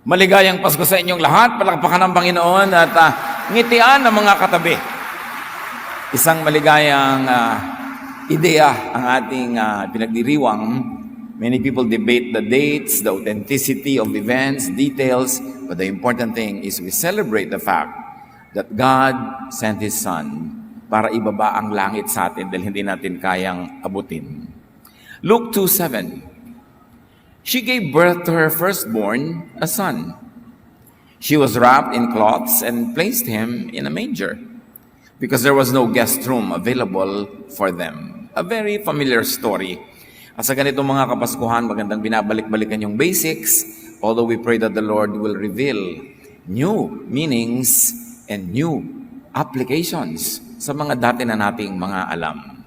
Maligayang Pasko sa inyong lahat. Palakpakan ng Panginoon at ngitian ng mga katabi. Isang maligayang ideya ang ating pinagdiriwang. Many people debate the dates, the authenticity of events, details, but the important thing is we celebrate the fact that God sent His Son para ibaba ang langit sa atin dahil hindi natin kayang abutin. Luke 2:7. She gave birth to her firstborn, a son. She was wrapped in cloths and placed him in a manger because there was no guest room available for them. A very familiar story. At sa ganitong mga Kapaskuhan, magandang binabalik-balikan yung basics, although we pray that the Lord will reveal new meanings and new applications sa mga dati na nating mga alam.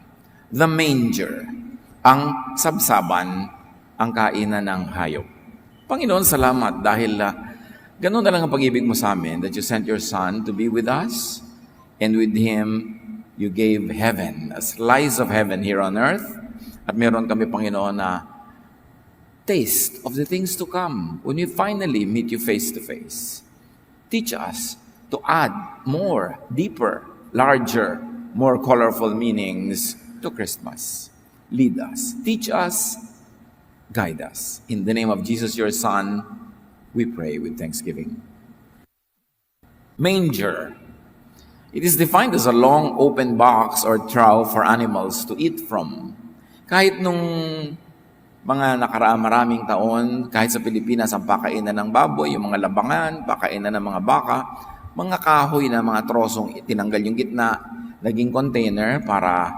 The manger, ang sabsaban, ang kainan ng hayop. Panginoon, salamat dahil ganun na lang ang pag-ibig mo sa amin that you sent your Son to be with us and with Him you gave heaven, a slice of heaven here on earth at meron kami, Panginoon, na taste of the things to come when we finally meet you face to face. Teach us to add more, deeper, larger, more colorful meanings to Christmas. Lead us. Teach us. Guide us. In the name of Jesus, your Son, we pray with thanksgiving. Manger. It is defined as a long open box or trough for animals to eat from. Kahit nung mga maraming taon, kahit sa Pilipinas, ang pakainan ng baboy, yung mga labangan, pakainan ng mga baka, mga kahoy na mga trosong tinanggal yung gitna, naging container para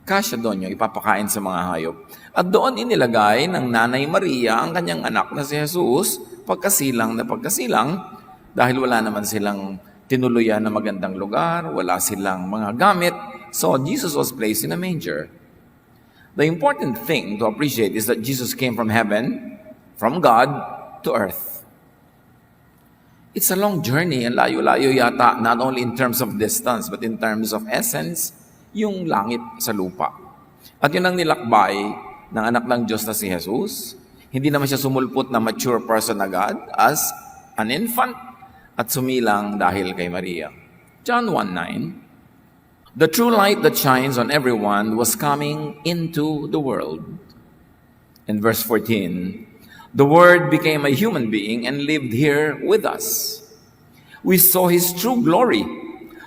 kasya doon yung ipapakain sa mga hayop. At doon inilagay ng Nanay Maria ang kanyang anak na si Jesus, pagkasilang dahil wala naman silang tinuluyan na magandang lugar, wala silang mga gamit. So Jesus was placed in a manger. The important thing to appreciate is that Jesus came from heaven, from God, to earth. It's a long journey, and layo-layo yata, not only in terms of distance, but in terms of essence, yung langit sa lupa. At yun ang nilakbay ng anak ng Diyos na si Jesus. Hindi naman siya sumulpot na mature person agad as an infant at sumilang dahil kay Maria. John 1:9, the true light that shines on everyone was coming into the world. And verse 14, the Word became a human being and lived here with us. We saw His true glory,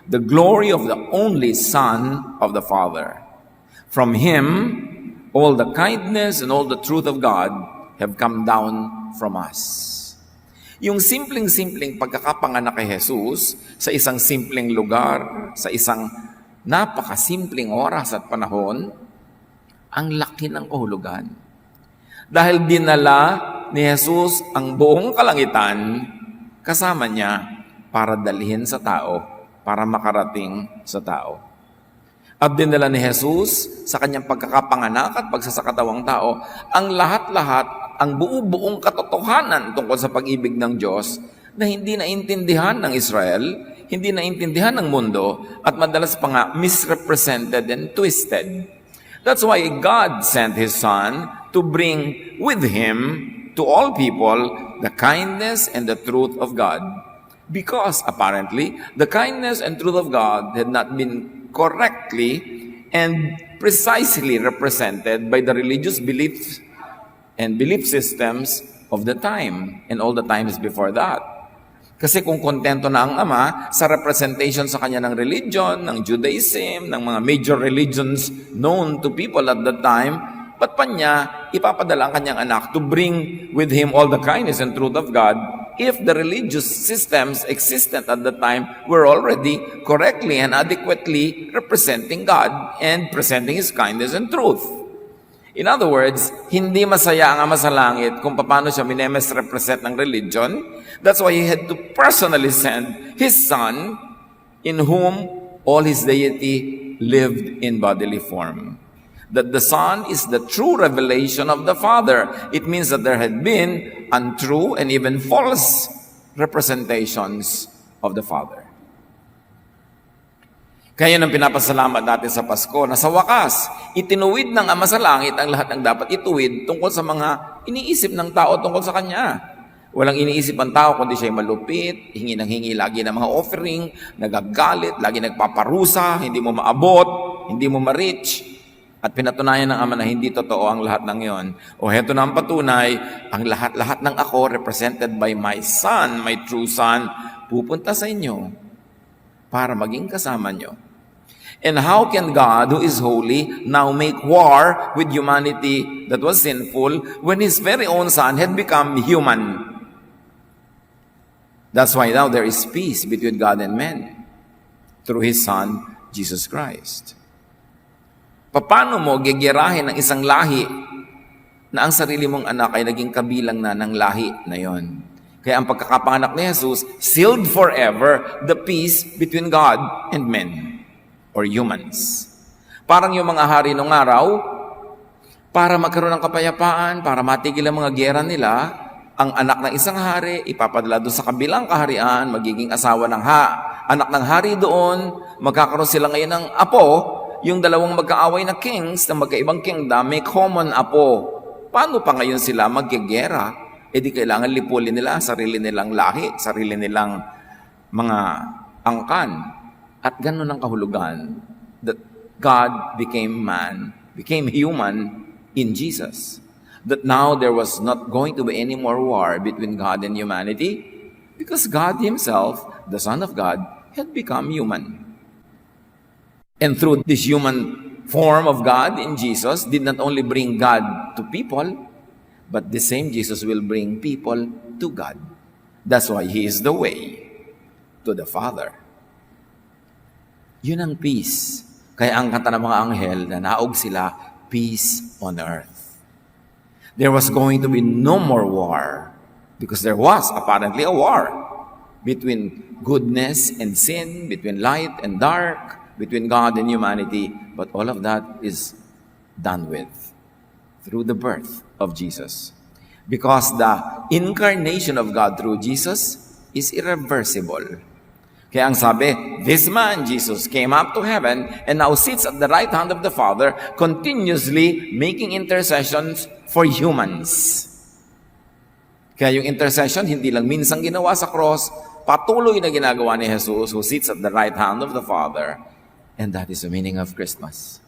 the glory of the only Son of the Father. From Him, all the kindness and all the truth of God have come down from us. Yung simpleng-simpleng pagkakapanganak kay Jesus sa isang simpleng lugar, sa isang napakasimpleng oras at panahon, ang laki ng kahulugan. Dahil dinala ni Jesus ang buong kalangitan kasama niya para dalhin sa tao, para makarating sa tao. At dinala ni Jesus sa kanyang pagkakapanganak at pagsasakatawang tao ang lahat-lahat, ang buong katotohanan tungkol sa pag-ibig ng Diyos na hindi naintindihan ng Israel, hindi naintindihan ng mundo, at madalas pa nga misrepresented and twisted. That's why God sent His Son to bring with Him to all people the kindness and the truth of God. Because apparently, the kindness and truth of God had not been correctly and precisely represented by the religious beliefs and belief systems of the time and all the times before that. Kasi kung kontento na ang Ama sa representation sa kanya ng religion, ng Judaism, ng mga major religions known to people at that time, ba't pa niya ipapadala ang kanyang anak to bring with Him all the kindness and truth of God if the religious systems existent at the time were already correctly and adequately representing God and presenting His kindness and truth? In other words, hindi masaya ang Ama sa langit kung paano siya minemisrepresent ng religion. That's why He had to personally send His Son in whom all His deity lived in bodily form. That the Son is the true revelation of the Father. It means that there had been untrue and even false representations of the Father. Kaya nang pinapasalamat natin sa Pasko na sa wakas, itinuwid ng Ama sa langit ang lahat ng dapat ituwid tungkol sa mga iniisip ng tao tungkol sa Kanya. Walang iniisip ang tao kundi siya'y malupit, hingi ng hingi lagi ng mga offering, nagagalit, lagi nagpaparusa, hindi mo maabot, hindi mo ma-reach. At pinatunayan ng Ama na hindi totoo ang lahat ng yon. O heto na ang patunay, ang lahat-lahat ng ako represented by my Son, my true Son, pupunta sa inyo para maging kasama nyo. And how can God, who is holy, now make war with humanity that was sinful when His very own Son had become human? That's why now there is peace between God and men through His Son, Jesus Christ. Paano mo gigirahin ng isang lahi na ang sarili mong anak ay naging kabilang na ng lahi na yon? Kaya ang pagkakapanganak ni Jesus sealed forever the peace between God and men or humans. Parang yung mga hari nung araw, para magkaroon ng kapayapaan, para matigil ang mga gera nila, ang anak ng isang hari, ipapadala doon sa kabilang kaharian, magiging asawa ng anak ng hari doon, magkakaroon sila ngayon ng apo, yung dalawang magkaaway na kings na magkaibang kingdom, may common apo. Paano pa ngayon sila magigera? E di kailangan lipulin nila sarili nilang lahi, sarili nilang mga angkan. At ganun ang kahulugan that God became man, became human in Jesus. That now there was not going to be any more war between God and humanity because God Himself, the Son of God, had become human. And through this human form of God in Jesus did not only bring God to people, but the same Jesus will bring people to God. That's why He is the way to the Father. Yun ang peace. Kaya ang kanta ng mga anghel na naog sila, peace on earth. There was going to be no more war because there was apparently a war between goodness and sin, between light and dark, between God and humanity. But all of that is done with through the birth of Jesus. Because the incarnation of God through Jesus is irreversible. Kaya ang sabi, this man, Jesus, came up to heaven and now sits at the right hand of the Father, continuously making intercessions for humans. Kaya yung intercession, hindi lang minsang ginawa sa cross, patuloy na ginagawa ni Jesus who sits at the right hand of the Father. And that is the meaning of Christmas.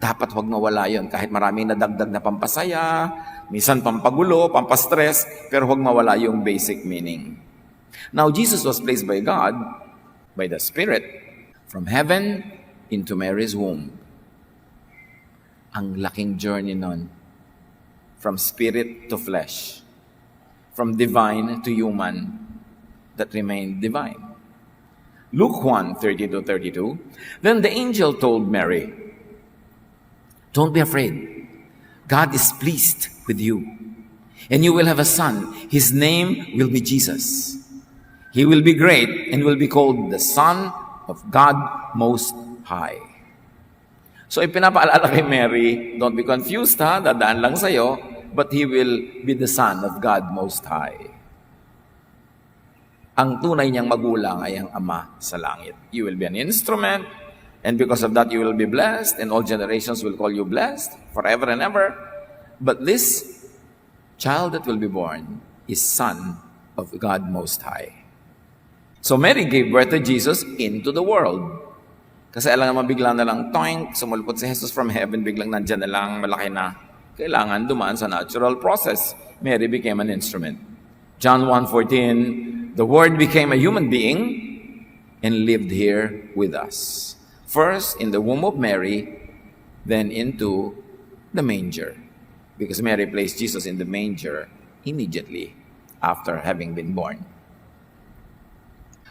Dapat wag mawala yun. Kahit maraming nadagdag na pampasaya, minsan pampagulo, pampastress, pero wag mawala yung basic meaning. Now, Jesus was placed by God, by the Spirit, from heaven into Mary's womb. Ang laking journey nun. From spirit to flesh. From divine to human that remained divine. Luke 1:30-32. Then the angel told Mary, don't be afraid. God is pleased with you. And you will have a son. His name will be Jesus. He will be great and will be called the Son of God Most High. So ipinapaalala kay Mary, don't be confused ha, dadaan lang sa'yo, but He will be the Son of God Most High. Ang tunay niyang magulang ay ang Ama sa langit. You will be an instrument, and because of that you will be blessed, and all generations will call you blessed forever and ever. But this child that will be born is Son of God Most High. So Mary gave birth to Jesus into the world. Kasi alam naman bigla na lang, toink, sumulpot si Jesus from heaven, biglang nandyan na lang, malaki na. Kailangan dumaan sa natural process. Mary became an instrument. John 1:14, the Word became a human being and lived here with us. First in the womb of Mary, then into the manger. Because Mary placed Jesus in the manger immediately after having been born.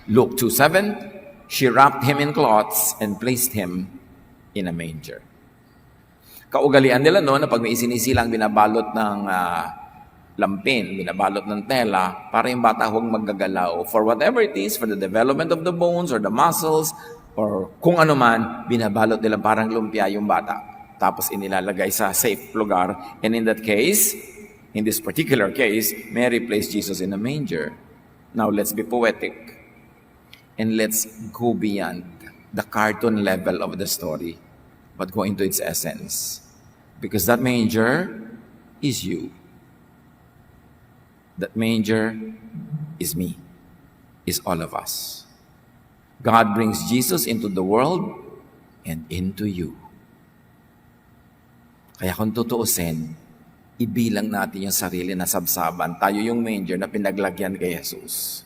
Luke 2:7, she wrapped him in cloths and placed him in a manger. Kaugalian nila no, na pag may isinisilang binabalot ng lampin, binabalot ng tela, para yung bata huwag maggagalaw. For whatever it is, for the development of the bones or the muscles, or kung ano man, binabalot nila parang lumpia yung bata. Tapos inilalagay sa safe lugar. And in that case, in this particular case, Mary placed Jesus in a manger. Now let's be poetic. And let's go beyond the cartoon level of the story, but go into its essence. Because that manger is you. That manger is me, is all of us. God brings Jesus into the world and into you. Kaya kung tutuusin, ibilang natin yung sarili na sabsaban. Tayo yung manger na pinaglagyan kay Jesus.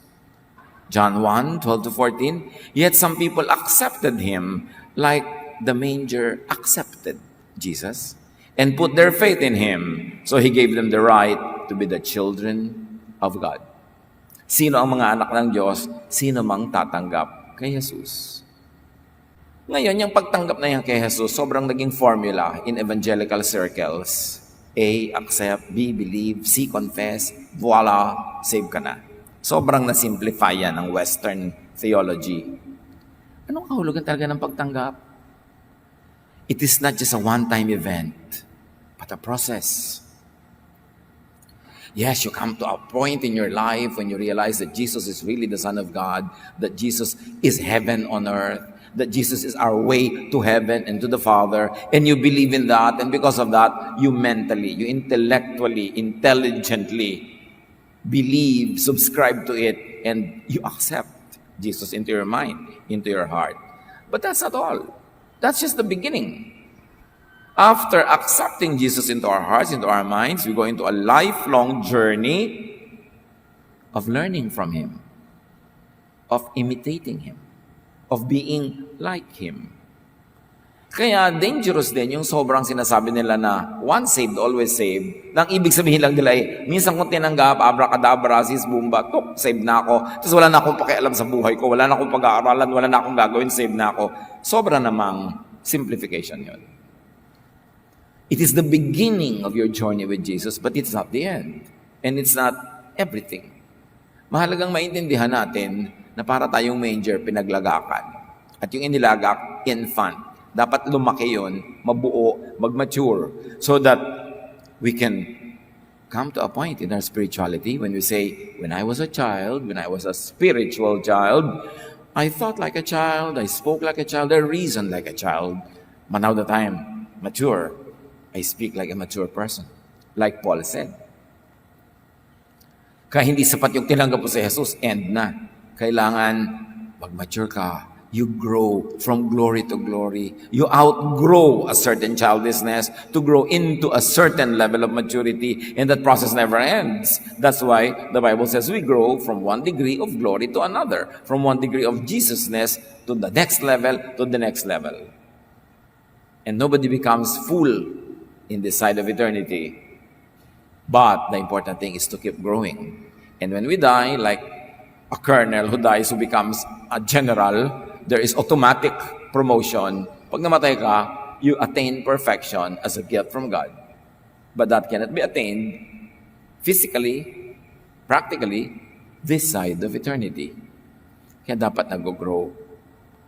John 1:12-14, yet some people accepted him like the manger accepted Jesus and put their faith in him. So he gave them the right to be the children of God. Sino ang mga anak ng Diyos? Sino mang tatanggap kay Jesus. Ngayon, yung pagtanggap na yan kay Jesus, sobrang naging formula in evangelical circles. A, accept. B, believe. C, confess. Voila, save ka na. Sobrang na-simplify yan ng Western theology. Anong kahulugan talaga ng pagtanggap? It is not just a one-time event, but a process. Yes, you come to a point in your life when you realize that Jesus is really the Son of God, that Jesus is heaven on earth, that Jesus is our way to heaven and to the Father, and you believe in that, and because of that, you mentally, you intellectually, intelligently believe, subscribe to it, and you accept Jesus into your mind, into your heart. But that's not all. That's just the beginning. After accepting Jesus into our hearts, into our minds, we go into a lifelong journey of learning from Him, of imitating Him, of being like Him. Kaya dangerous din yung sobrang sinasabi nila na once saved, always saved. Nang ibig sabihin lang nila minsan kong tinanggap, abracadabra, sis, bumba, tuk, saved na ako. Tapos wala na akong pakialam sa buhay ko, wala na akong pag-aaralan, wala na akong gagawin, saved na ako. Sobra namang simplification yun. It is the beginning of your journey with Jesus, but it's not the end. And it's not everything. Mahalagang maintindihan natin na para tayong manger, pinaglagakan. At yung inilagak, infant. Dapat lumaki yun, mabuo, mag-mature, so that we can come to a point in our spirituality when we say, when I was a child, when I was a spiritual child, I thought like a child, I spoke like a child, I reasoned like a child. But now that I am mature, I speak like a mature person. Like Paul said. Kaya hindi sapat yung tinanggap mo sa Jesus, end na. Kailangan mag-mature ka. You grow from glory to glory. You outgrow a certain childishness to grow into a certain level of maturity, and that process never ends. That's why the Bible says we grow from one degree of glory to another, from one degree of Jesusness to the next level, to the next level. And nobody becomes full in this side of eternity. But the important thing is to keep growing. And when we die, like a colonel who dies, who becomes a general, there is automatic promotion. Pag namatay ka, you attain perfection as a gift from God. But that cannot be attained physically, practically, this side of eternity. Kaya dapat nag-grow.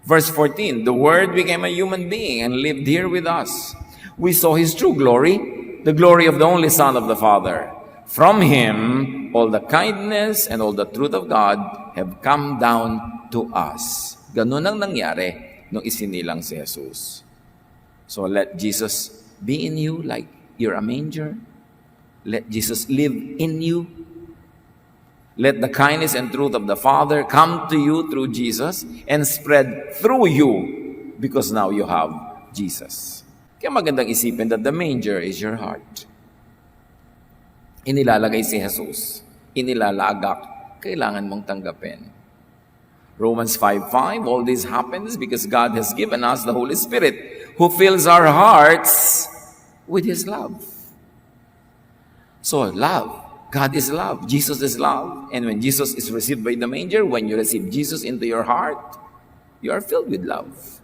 Verse 14, the Word became a human being and lived here with us. We saw His true glory, the glory of the only Son of the Father. From Him, all the kindness and all the truth of God have come down to us. Ganun ang nangyari nung isinilang si Jesus. So let Jesus be in you like you're a manger. Let Jesus live in you. Let the kindness and truth of the Father come to you through Jesus and spread through you because now you have Jesus. Kaya magandang isipin that the manger is your heart. Inilalagay si Jesus, inilalagak, kailangan mong tanggapin. Romans 5:5, all this happens because God has given us the Holy Spirit who fills our hearts with His love. So, love. God is love. Jesus is love. And when Jesus is received by the manger, when you receive Jesus into your heart, you are filled with love.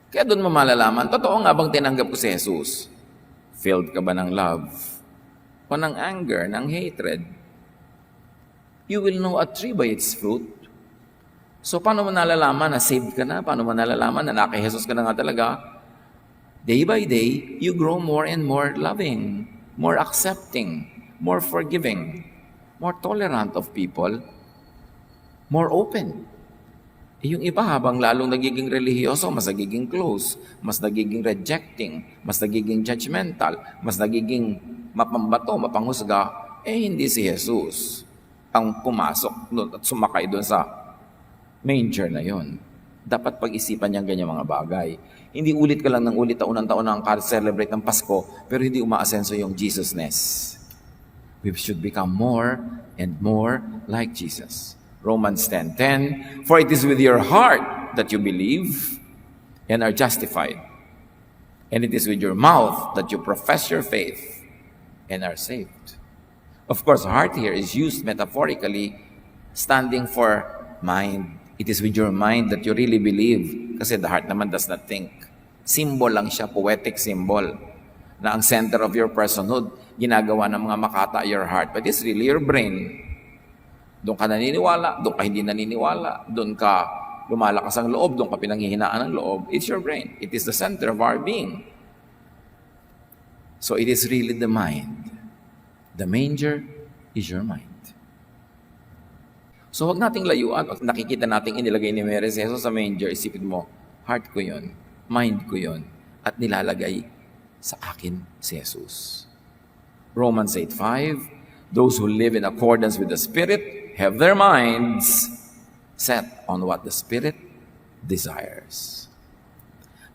Kaya doon mo malalaman, totoo nga bang tinanggap ko si Jesus? Filled ka ba ng love? O ng anger, ng hatred? You will know a tree by its fruit. So, paano mo nalalaman na saved ka na? Paano mo nalalaman na naki Jesus ka na nga talaga? Day by day, you grow more and more loving, more accepting, more forgiving, more tolerant of people, more open. Yung iba habang lalong nagiging relihiyoso, mas nagiging close, mas nagiging rejecting, mas nagiging judgmental, mas nagiging mapambato, mapanghusga, hindi si Jesus. ang pumasok doon at sumakay doon sa manger na yon. Dapat pag-isipan niyang ganyan mga bagay. Hindi ulit ka lang ng ulit taon-taon ang celebrate ng Pasko, pero hindi umaasenso yung Jesusness. We should become more and more like Jesus. Romans 10:10, for it is with your heart that you believe and are justified. And it is with your mouth that you profess your faith and are saved. Of course, heart here is used metaphorically, standing for mind. It is with your mind that you really believe. Kasi the heart naman does not think. Symbol lang siya, poetic symbol, na ang center of your personhood, ginagawa ng mga makata your heart. But it's really your brain. Doon ka naniniwala, doon ka hindi naniniwala, doon ka lumalakas ang loob, doon ka pinanghihinaan ng loob. It's your brain. It is the center of our being. So it is really the mind. The manger is your mind. So wag nating layuan. Pag nakikita nating inilagay ni Mary si Jesus sa manger, isipin mo, heart ko yon, mind ko yon, at nilalagay sa akin si Jesus. Romans 8:5, those who live in accordance with the Spirit have their minds set on what the Spirit desires.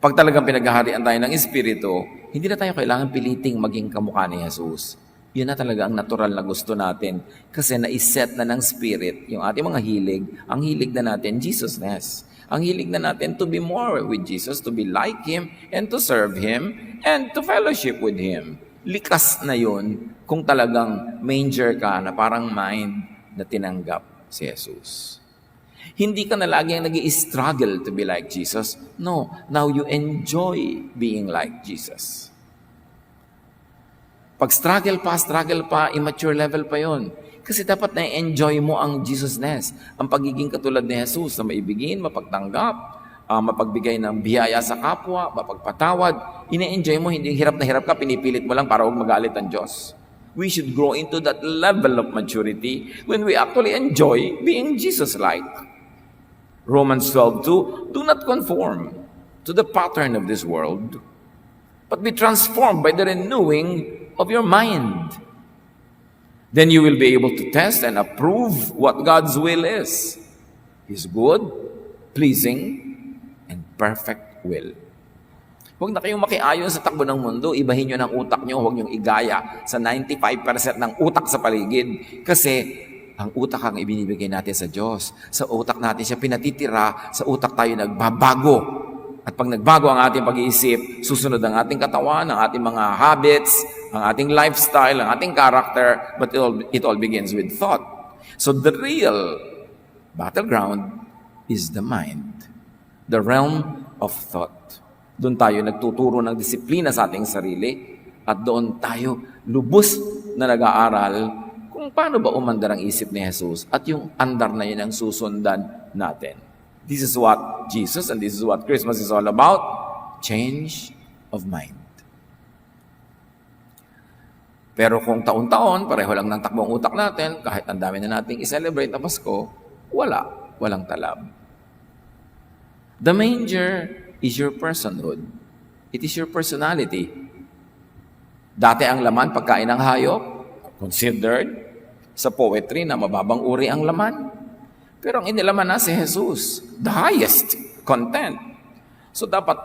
Pag talagang pinaghaharian tayo ng Espiritu, hindi na tayo kailangan piliting maging kamukha ni Jesus. Yun na talaga ang natural na gusto natin kasi na-set na ng Spirit yung ating mga hilig. Ang hilig na natin, Jesusness. Ang hilig na natin to be more with Jesus, to be like Him, and to serve Him, and to fellowship with Him. Likas na yun kung talagang manger ka na parang mind na tinanggap si Jesus. Hindi ka na lagi ang nag-i-struggle to be like Jesus. No, now you enjoy being like Jesus. Pag struggle pa, immature level pa yon. Kasi dapat na-enjoy mo ang Jesusness, ang pagiging katulad ni Jesus na maibigin, mapagtanggap, mapagbigay ng biyaya sa kapwa, mapagpatawad. Ine-enjoy mo, hindi hirap na hirap ka, pinipilit mo lang para huwag magalit ang Diyos. We should grow into that level of maturity when we actually enjoy being Jesus-like. Romans 12:2, do not conform to the pattern of this world, but be transformed by the renewing of your mind. Then you will be able to test and approve what God's will is. His good, pleasing, and perfect will. Huwag na kayong makiayon sa takbo ng mundo. Ibahin nyo ng utak nyo. Huwag nyo igaya sa 95% ng utak sa paligid. Kasi ang utak ang ibinibigay natin sa Diyos. Sa utak natin siya pinatitira. Sa utak tayo nagbabago. At pag nagbago ang ating pag-iisip, susunod ang ating katawan, ang ating mga habits, ang ating lifestyle, ang ating character, but it all begins with thought. So the real battleground is the mind, the realm of thought. Doon tayo nagtuturo ng disiplina sa ating sarili at doon tayo lubos na nag-aaral kung paano ba umandar ang isip ni Jesus at yung andar na yun ang susundan natin. This is what Jesus and this is what Christmas is all about, change of mind. Pero kung taon-taon, pareho lang ng takbong utak natin, kahit ang dami na nating i-celebrate na Pasko, walang talab. The manger is your personhood. It is your personality. Dati ang laman, pagkain ng hayop, considered sa poetry na mababang uri ang laman. Pero ang inilaman na si Jesus, the highest content. So dapat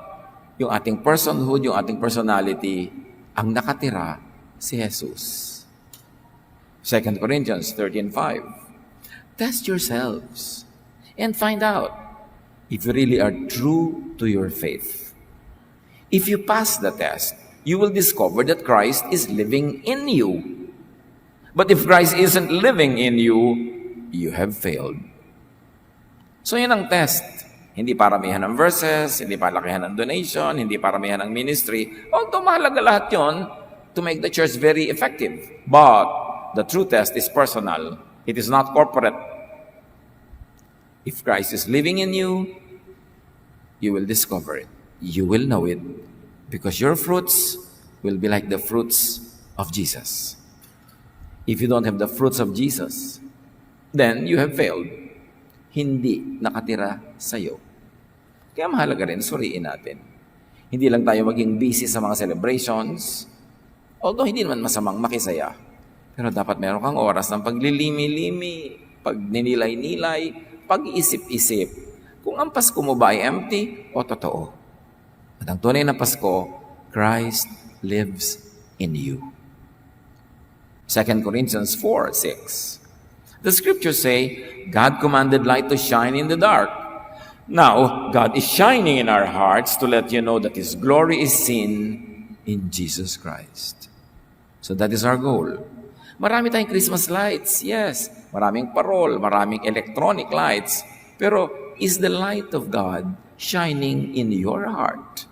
yung ating personhood, yung ating personality, ang nakatira si Jesus. 2 Corinthians 13:5. Test yourselves and find out if you really are true to your faith. If you pass the test, you will discover that Christ is living in you. But if Christ isn't living in you, you have failed. So yun ang test. Hindi paramihan ng verses, hindi palakihan ng donation, hindi paramihan ng ministry. Although mahalaga lahat yun to make the church very effective. But the true test is personal. It is not corporate. If Christ is living in you, you will discover it. You will know it. Because your fruits will be like the fruits of Jesus. If you don't have the fruits of Jesus, then you have failed. Hindi nakatira sa'yo. Kaya mahalaga rin, suriin natin. Hindi lang tayo maging busy sa mga celebrations, although hindi naman masamang makisaya. Pero dapat meron kang oras ng paglilimi-limi, pagninilay-nilay, pag-isip-isip. Kung ang Pasko mo ba ay empty o totoo. At ang tunay na Pasko, Christ lives in you. 2 Corinthians 4:6. The scriptures say, God commanded light to shine in the dark. Now, God is shining in our hearts to let you know that His glory is seen in Jesus Christ. So that is our goal. Marami tayong Christmas lights, yes. Maraming parol, maraming electronic lights. Pero is the light of God shining in your heart?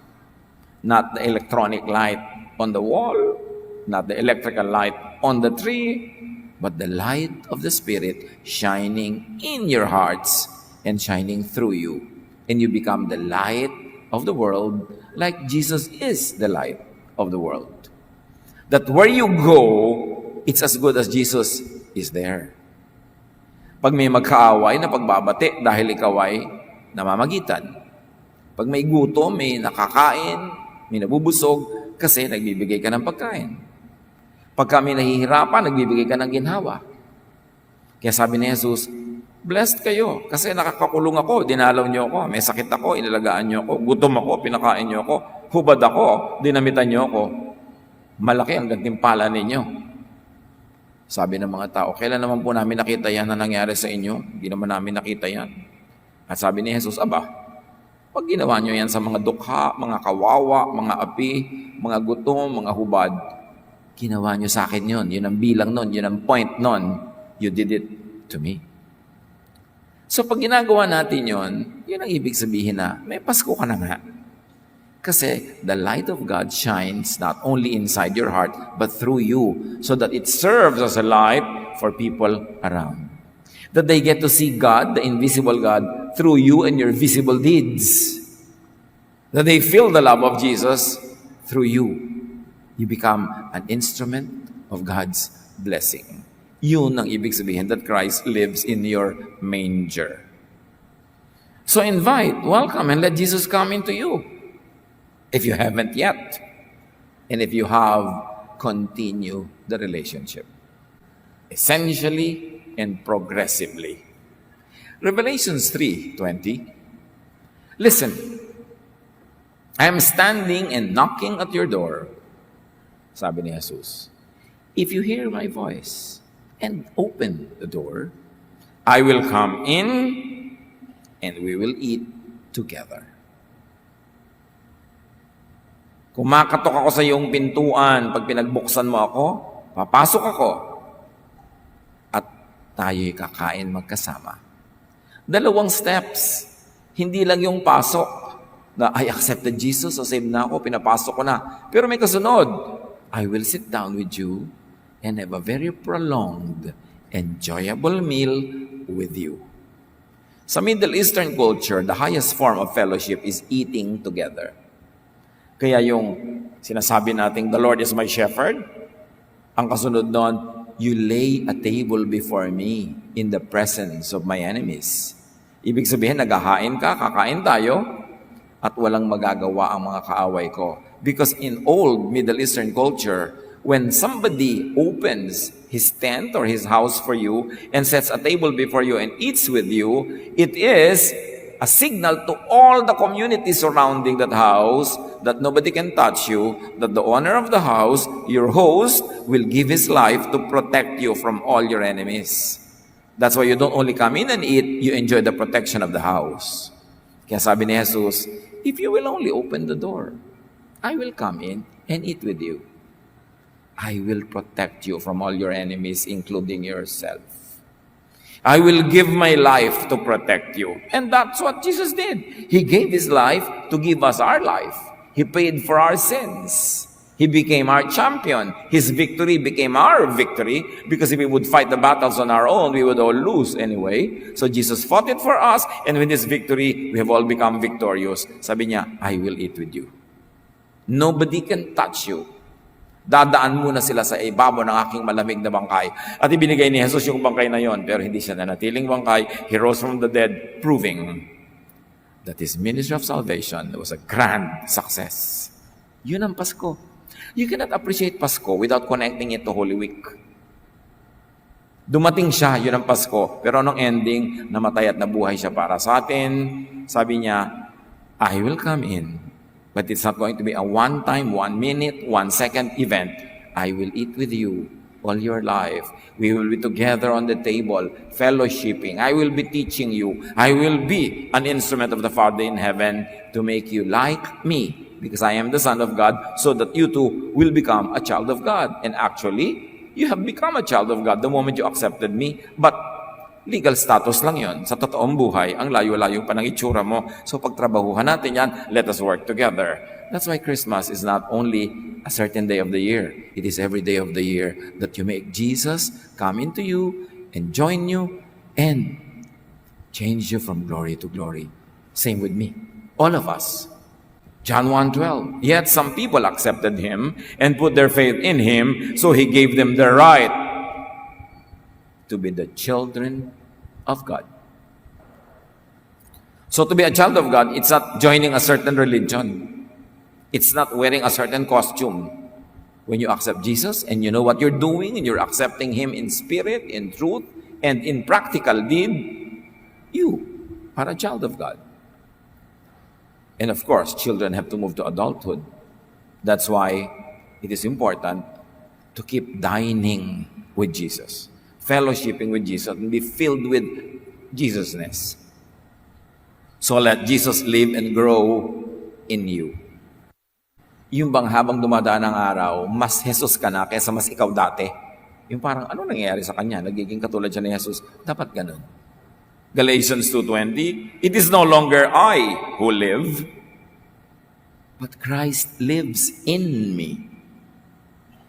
Not the electronic light on the wall, not the electrical light on the tree, but the light of the Spirit shining in your hearts and shining through you. And you become the light of the world like Jesus is the light of the world. That where you go, it's as good as Jesus is there. Pag may magkaaway na pagbabati dahil ikaw ay namamagitan. Pag may gutom, may nakakain, may nabubusog, kasi nagbibigay ka ng pagkain. Pag kami nahihirapan, nagbibigay ka ng ginhawa. Kaya sabi ni Jesus, blessed kayo kasi nakakakulong ako, dinalaw niyo ako, may sakit ako, inalagaan niyo ako, gutom ako, pinakain niyo ako, hubad ako, dinamitan niyo ako. Malaki ang gantimpala ninyo. Sabi ng mga tao, kailan naman po namin nakita yan na nangyari sa inyo? Hindi naman namin nakita yan. At sabi ni Jesus, aba, pag ginawa niyo yan sa mga dukha, mga kawawa, mga api, mga gutom, mga hubad, ginawa niyo sa akin yun. Yun ang bilang nun, yun ang point nun. You did it to me. So pag ginagawa natin yun, yun ang ibig sabihin na may Pasko ka na nga. Kasi the light of God shines not only inside your heart, but through you, so that it serves as a light for people around. That they get to see God, the invisible God, through you and your visible deeds. That they feel the love of Jesus through you. You become an instrument of God's blessing. Yun ang ibig sabihin that Christ lives in your manger. So invite, welcome, and let Jesus come into you. If you haven't yet. And if you have, continue the relationship. Essentially and progressively. Revelations 3:20. Listen, I am standing and knocking at your door. Sabi ni Jesus, if you hear my voice and open the door, I will come in and we will eat together. Kumakatok ako sa iyong pintuan, pag pinagbuksan mo ako, papasok ako, at tayo'y kakain magkasama. 2 steps, hindi lang yung pasok, na I accepted Jesus, so saved na ako, pinapasok ko na. Pero may kasunod, I will sit down with you and have a very prolonged, enjoyable meal with you. Sa Middle Eastern culture, the highest form of fellowship is eating together. Kaya yung sinasabi nating, the Lord is my shepherd, ang kasunod nun, you lay a table before me in the presence of my enemies. Ibig sabihin, naghahain ka, kakain tayo, at walang magagawa ang mga kaaway ko. Because in old Middle Eastern culture, when somebody opens his tent or his house for you and sets a table before you and eats with you, it is a signal to all the community surrounding that house that nobody can touch you, that the owner of the house, your host, will give his life to protect you from all your enemies. That's why you don't only come in and eat, you enjoy the protection of the house. Kaya sabi ni Jesus, if you will only open the door, I will come in and eat with you. I will protect you from all your enemies, including yourself. I will give my life to protect you. And that's what Jesus did. He gave His life to give us our life. He paid for our sins. He became our champion. His victory became our victory, because if we would fight the battles on our own, we would all lose anyway. So Jesus fought it for us, and with His victory, we have all become victorious. Sabi niya, I will eat with you. Nobody can touch you. Dadaan muna sila sa ibabaw ng aking malamig na bangkay. At ibinigay ni Jesus yung bangkay na yon, pero hindi siya nanatiling bangkay. He rose from the dead, proving that His ministry of salvation was a grand success. Yun ang Pasko. You cannot appreciate Pasko without connecting it to Holy Week. Dumating siya, yun ang Pasko. Pero anong ending? Namatay at nabuhay siya para sa atin. Sabi niya, I will come in. But it's not going to be a one-time, 1 minute, 1 second event. I will eat with you all your life. We will be together on the table, fellowshipping. I will be teaching you. I will be an instrument of the Father in heaven to make you like me, because I am the Son of God, so that you too will become a child of God. And actually, you have become a child of God the moment you accepted me. But legal status lang yon. Sa totoong buhay, ang layo-layo pa ng itsura mo. So pagtrabahuhan natin yan, let us work together. That's why Christmas is not only a certain day of the year. It is every day of the year that you make Jesus come into you and join you and change you from glory to glory. Same with me. All of us. John 1:12. Yet some people accepted him and put their faith in him, so he gave them the right to be the children of God. So to be a child of God, it's not joining a certain religion. It's not wearing a certain costume. When you accept Jesus and you know what you're doing and you're accepting him in spirit, in truth, and in practical deed, you are a child of God. And of course, children have to move to adulthood. That's why it is important to keep dining with Jesus, fellowshipping with Jesus, and be filled with Jesusness. So let Jesus live and grow in you. Yung bang habang dumadaan ang araw, mas Jesus ka na kaysa mas ikaw dati. Yung parang, ano nangyayari sa kanya? Nagiging katulad siya ni Jesus. Dapat ganun. Galatians 2:20, it is no longer I who live, but Christ lives in me.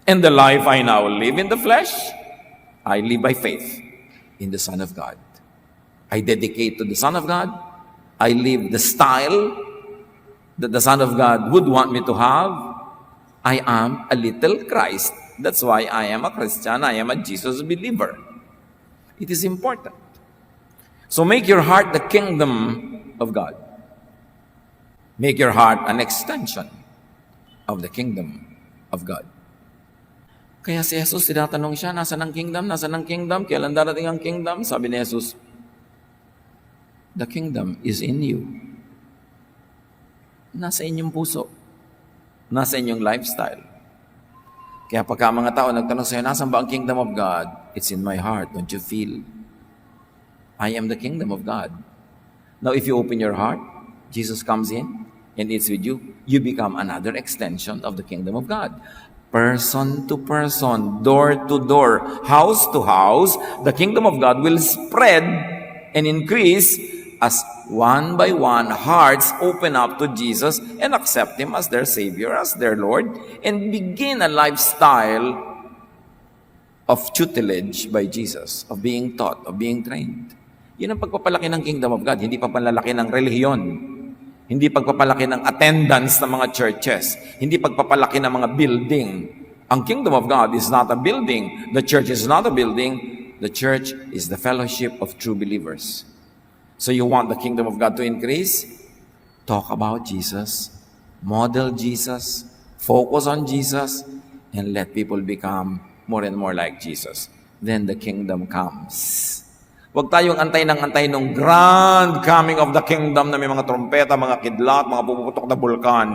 And the life I now live in the flesh, I live by faith in the Son of God. I dedicate to the Son of God. I live the style that the Son of God would want me to have. I am a little Christ. That's why I am a Christian. I am a Jesus believer. It is important. So make your heart the kingdom of God. Make your heart an extension of the kingdom of God. Kaya si Jesus, tinatanong siya, nasaan ang kingdom? Nasaan ang kingdom? Kailan darating ang kingdom? Sabi ni Jesus, the kingdom is in you. Nasa inyong puso. Nasa inyong lifestyle. Kaya pagka mga tao nagtanong sa'yo, nasaan ba ang kingdom of God? It's in my heart. Don't you feel? I am the kingdom of God. Now, if you open your heart, Jesus comes in and eats with you. You become another extension of the kingdom of God. Person to person, door to door, house to house, the kingdom of God will spread and increase as one by one hearts open up to Jesus and accept Him as their Savior, as their Lord, and begin a lifestyle of tutelage by Jesus, of being taught, of being trained. Yun ang pagpapalaki ng kingdom of God, hindi pagpapalaki ng relihiyon. Hindi pagpapalaki ng attendance ng mga churches. Hindi pagpapalaki ng mga building. Ang kingdom of God is not a building. The church is not a building. The church is the fellowship of true believers. So you want the kingdom of God to increase? Talk about Jesus. Model Jesus. Focus on Jesus. And let people become more and more like Jesus. Then the kingdom comes. Huwag tayong antay ng grand coming of the kingdom na may mga trompeta, mga kidlat, mga puputok na bulkan.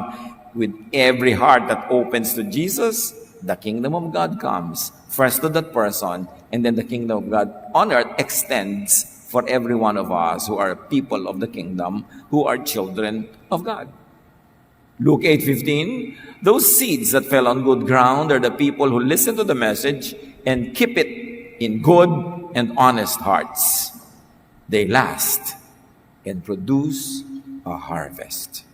With every heart that opens to Jesus, the kingdom of God comes. First to that person, and then the kingdom of God on earth extends for every one of us who are people of the kingdom, who are children of God. Luke 8:15, those seeds that fell on good ground are the people who listen to the message and keep it in good and honest hearts. They last and produce a harvest.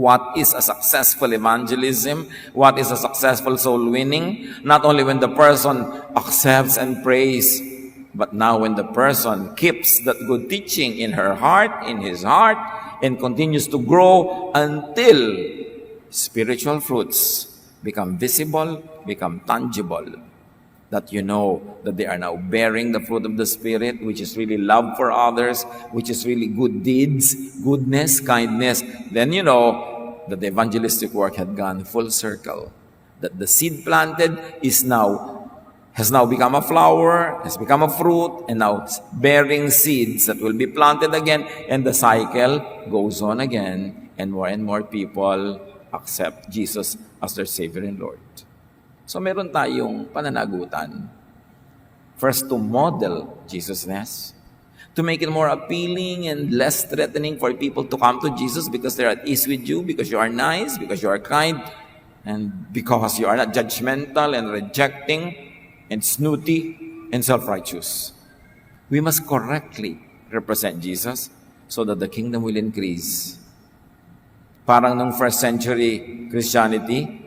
What is a successful evangelism? What is a successful soul winning? Not only when the person accepts and prays, but now when the person keeps that good teaching in her heart, in his heart, and continues to grow until spiritual fruits become visible, become tangible. That you know that they are now bearing the fruit of the Spirit, which is really love for others, which is really good deeds, goodness, kindness. Then you know that the evangelistic work had gone full circle. That the seed planted is now has now become a flower, has become a fruit, and now bearing seeds that will be planted again, and the cycle goes on again, and more people accept Jesus as their Savior and Lord. So meron tayong pananagutan. First, to model Jesus-ness, to make it more appealing and less threatening for people to come to Jesus because they're at ease with you, because you are nice, because you are kind, and because you are not judgmental and rejecting and snooty and self-righteous. We must correctly represent Jesus so that the kingdom will increase. Parang nung first century Christianity,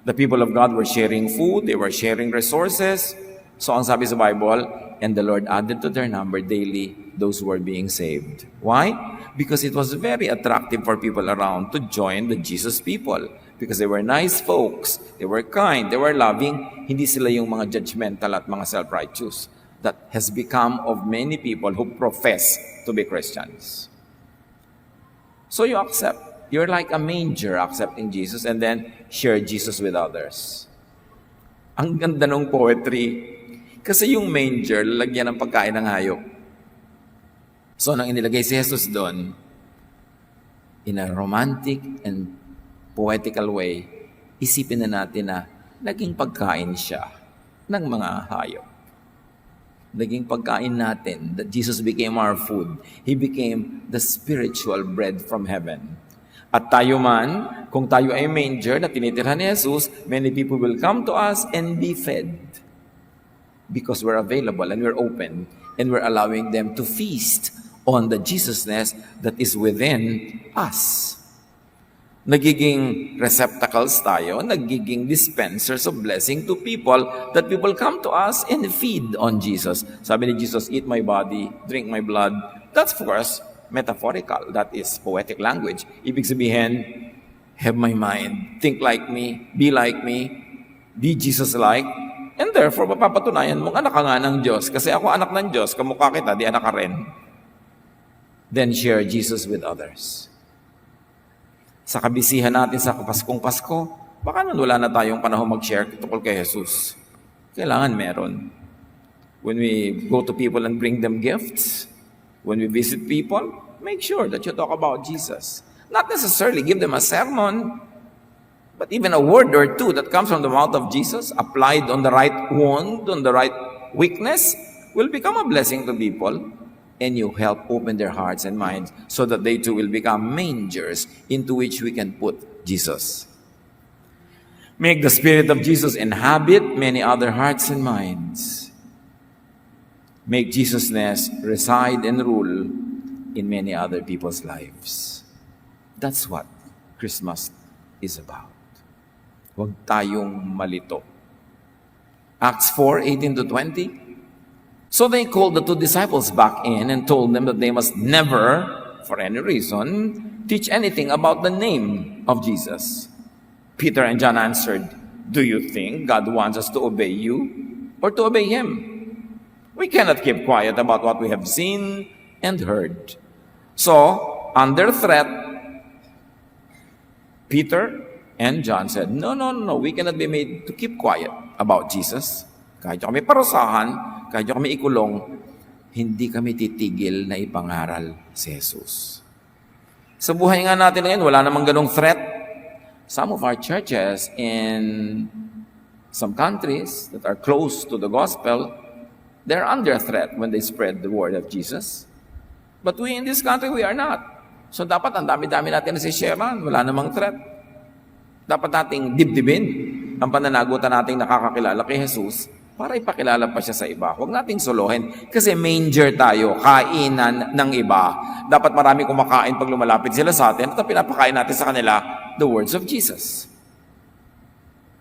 the people of God were sharing food, they were sharing resources. So ang sabi sa Bible, and the Lord added to their number daily those who were being saved. Why? Because it was very attractive for people around to join the Jesus people. Because they were nice folks, they were kind, they were loving, hindi sila yung mga judgmental at mga self-righteous that has become of many people who profess to be Christians. So you accept. You're like a manger accepting Jesus and then share Jesus with others. Ang ganda ng poetry. Kasi yung manger, lalagyan ng pagkain ng hayop. So nang inilagay si Jesus doon, in a romantic and poetical way, isipin na natin na naging pagkain siya ng mga hayop. Naging pagkain natin, that Jesus became our food. He became the spiritual bread from heaven. At tayo man, kung tayo ay manger na tinitirhan ni Jesus, many people will come to us and be fed. Because we're available and we're open and we're allowing them to feast on the Jesusness that is within us. Nagiging receptacles tayo, nagiging dispensers of blessing to people, that people come to us and feed on Jesus. Sabi ni Jesus, eat my body, drink my blood. That's, of course, metaphorical. That is poetic language. Ibig sabihin, have my mind, think like me, be Jesus-like, and therefore, mapapatunayan mong anak ka nga ng Diyos. Kasi ako anak ng Diyos, kamukha kita, di anak ka rin. Then share Jesus with others. Sa kabisihan natin sa Paskong Pasko, baka nun wala na tayong panahon mag-share tungkol kay Jesus. Kailangan meron. When we go to people and bring them gifts, when we visit people, make sure that you talk about Jesus. Not necessarily give them a sermon, but even a word or two that comes from the mouth of Jesus, applied on the right wound, on the right weakness, will become a blessing to people. And you help open their hearts and minds so that they too will become mangers into which we can put Jesus. Make the Spirit of Jesus inhabit many other hearts and minds. Make Jesusness reside and rule in many other people's lives. That's what Christmas is about. Huwag tayong malito. Acts 4:18-20. So they called the two disciples back in and told them that they must never, for any reason, teach anything about the name of Jesus. Peter and John answered, do you think God wants us to obey you or to obey Him? We cannot keep quiet about what we have seen and heard. So, under threat, Peter and John said, no, we cannot be made to keep quiet about Jesus. Kahit kami parusahan, kahit kami ikulong, hindi kami titigil na ipangaral si Jesus. Sa buhay nga natin ngayon, wala namang ganong threat. Some of our churches in some countries that are close to the gospel, they're under threat when they spread the word of Jesus. But we in this country, we are not. So dapat ang dami-dami natin na si-sharean, wala namang threat. Dapat nating dibdibin ang pananagutan nating nakakakilala kay Jesus para ipakilala pa siya sa iba. Huwag nating solohin. Kasi manger tayo, kainan ng iba. Dapat marami kumakain pag lumalapit sila sa atin at pinapakain natin sa kanila the words of Jesus.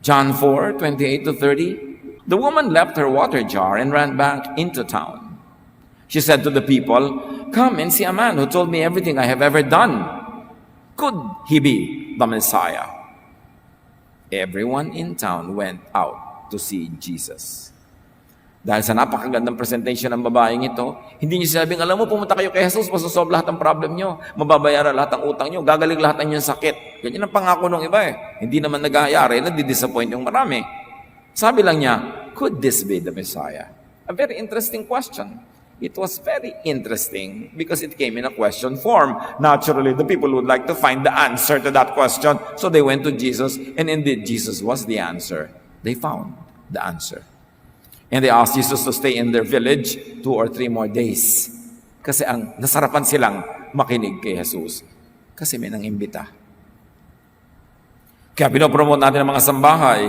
John 4:28-30. The woman left her water jar and ran back into town. She said to the people, come and see a man who told me everything I have ever done. Could he be the Messiah? Everyone in town went out to see Jesus. Dahil sa napakagandang presentation ng babaeng ito, hindi niya sinabing, alam mo, pumunta kayo kay Jesus, masosolve lahat ng problem nyo, mababayaran lahat ng utang nyo, gagaling lahat ng inyong sakit. Ganyan ang pangako ng iba eh. Hindi naman nagayari, nadi-disappoint yung marami. Sabi lang niya, could could this be the Messiah? A very interesting question. It was very interesting because it came in a question form. Naturally, the people would like to find the answer to that question. So they went to Jesus, and indeed, Jesus was the answer. They found the answer. And they asked Jesus to stay in their village 2 or 3 more days. Kasi nasarapan silang makinig kay Jesus. Kasi may nangimbita. Kaya pinopromote natin ang mga sambahay.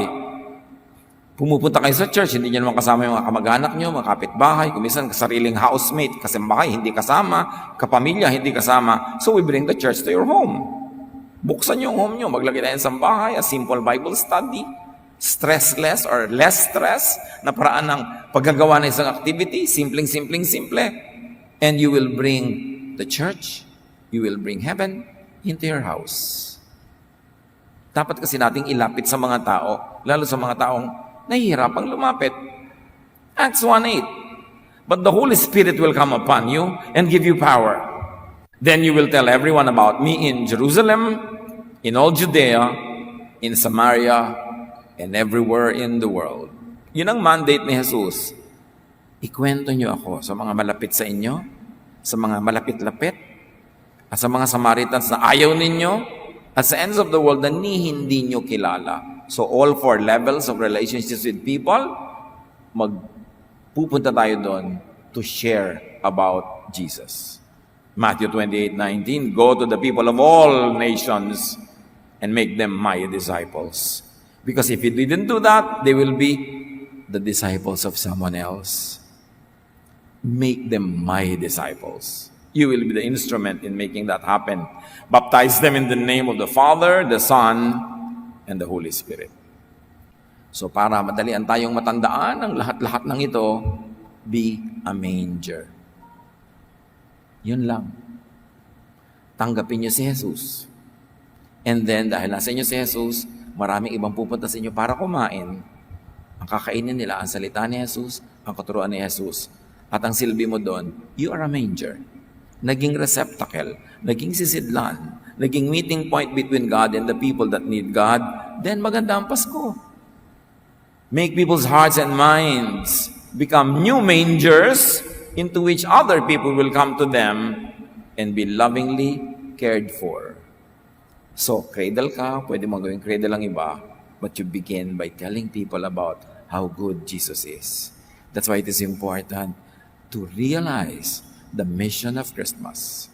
Pumupunta kayo sa church, hindi nyo naman kasama yung mga kamag-anak nyo, mga kapitbahay, kumisan sariling housemate, kasambahay, hindi kasama, kapamilya, hindi kasama. So we bring the church to your home. Buksan yung home nyo, maglagay tayo ng sambahay, a simple Bible study, stressless or less stress, na paraan ng paggagawa ng isang activity, simple. And you will bring the church, you will bring heaven into your house. Dapat kasi nating ilapit sa mga tao, lalo sa mga taong nahihirapang lumapit. Acts 1:8. But the Holy Spirit will come upon you and give you power. Then you will tell everyone about me in Jerusalem, in all Judea, in Samaria, and everywhere in the world. Yun ang mandate ni Jesus. Ikwento niyo ako sa mga malapit sa inyo, sa mga malapit-lapit, at sa mga Samaritans na ayaw ninyo, at sa ends of the world na hindi nyo kilala. So all 4 levels of relationships with people, magpupunta tayo doon to share about Jesus. Matthew 28:19, go to the people of all nations and make them my disciples. Because if you didn't do that, they will be the disciples of someone else. Make them my disciples. You will be the instrument in making that happen. Baptize them in the name of the Father, the Son, and the Holy Spirit. So para madalian tayong matandaan ang lahat-lahat ng ito, be a manger. Yun lang. Tanggapin niyo si Jesus. And then, dahil nasa inyo si Jesus, maraming ibang pupunta sa inyo para kumain. Ang kakainin nila, ang salita ni Jesus, ang katuruan ni Jesus. At ang silbi mo doon, you are a manger. Naging receptacle, naging sisidlan, naging meeting point between God and the people that need God, then maganda ang Pasko. Make people's hearts and minds become new mangers into which other people will come to them and be lovingly cared for. So, cradle ka, pwede mo gawing cradle ang iba, but you begin by telling people about how good Jesus is. That's why it is important to realize the mission of Christmas.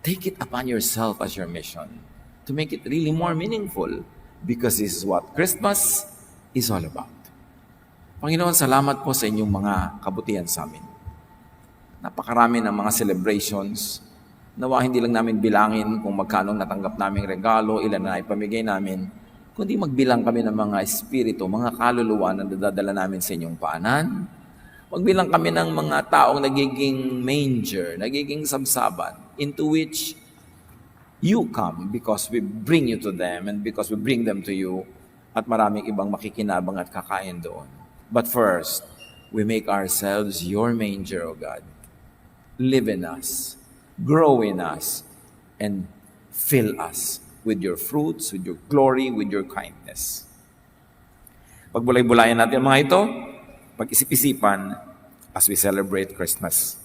Take it upon yourself as your mission to make it really more meaningful because this is what Christmas is all about. Panginoon, salamat po sa inyong mga kabutihan sa amin. Napakarami ng mga celebrations. Nawa hindi lang namin bilangin kung magkano natanggap naming regalo, ilan na ipamigay namin, kundi magbilang kami ng mga espiritu, mga kaluluwa na dadala namin sa inyong paanan. Magbilang kami ng mga taong nagiging manger, nagiging sabsaban, into which you come because we bring you to them and because we bring them to you at maraming ibang makikinabang at kakain doon. But first, we make ourselves your manger, O God. Live in us, grow in us, and fill us with your fruits, with your glory, with your kindness. Pagbulay-bulayan natin mga ito, pag-isip-isipan as we celebrate Christmas.